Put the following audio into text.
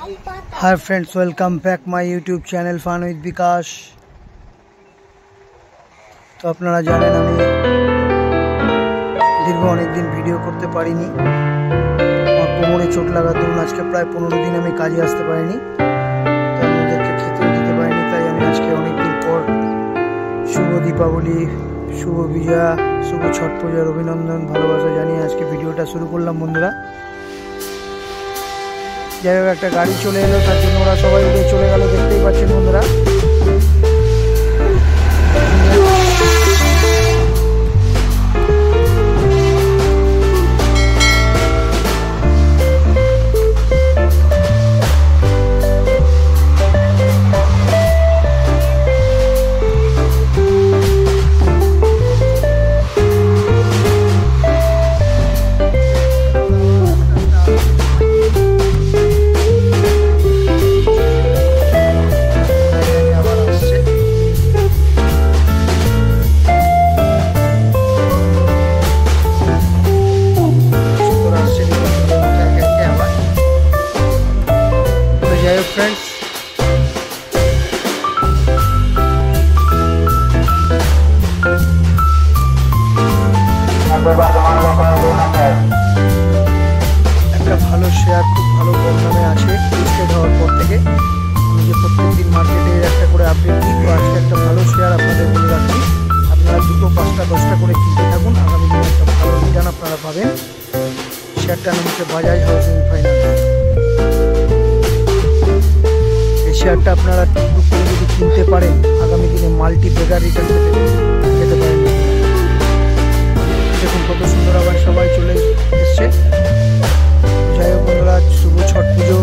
Hi friends, welcome back my YouTube channel फान with विकास। तो अपनारा जानेन आमी दीर्घ अनेक दिन भिडियो करते पारिनी। आमार कोमरे चोट लागार दरुन आज के प्राय 15 दिन आमी काजे आसते पारिनी, तो ओदेरके खेतेও दिते पारिनी। ताई आमी आज के अनेक दिन पर शुभ दीपावली, शुभ विजया, शुभ छठ पूजार अभिनंदन भालोबासा जानिए आज के भिडियोटा शुरू करलाम बंधुरा। যাই হোক, একটা গাড়ি চলে এলো, তার জন্য ওরা সবাই উড়ে চলে গেল, দেখতেই পাচ্ছেন বন্ধুরা। फ्रेंड्स, একটা ভালো শেয়ার খুব ভালো কম দামে আছে লিস্টেড হওয়ার পর থেকে। আমি যে প্রত্যেকদিন মার্কেটে একটা করে আপডেট দিই, তো আজকে একটা ভালো শেয়ার আপনাদের বলে রাখছি। আপনারা 2টো 5টা 10টা করে কিনতে থাকুন, আগামী দিনে একটা ভালো রিটার্ন আপনারা পাবেন। শেয়ারটার নাম হচ্ছে বাজাজ হাউজিং ফাইন্যান্স। শেয়ারটা আপনারা টুকটুক করে যদি কিনতে পারেন, আগামী দিনে মাল্টি বেগার রিটার্ন পেতে পারেন। দেখুন কত সুন্দর আবার সবাই চলে এসছে। যাই হোক বন্ধুরা, শুভ ছট পুজো।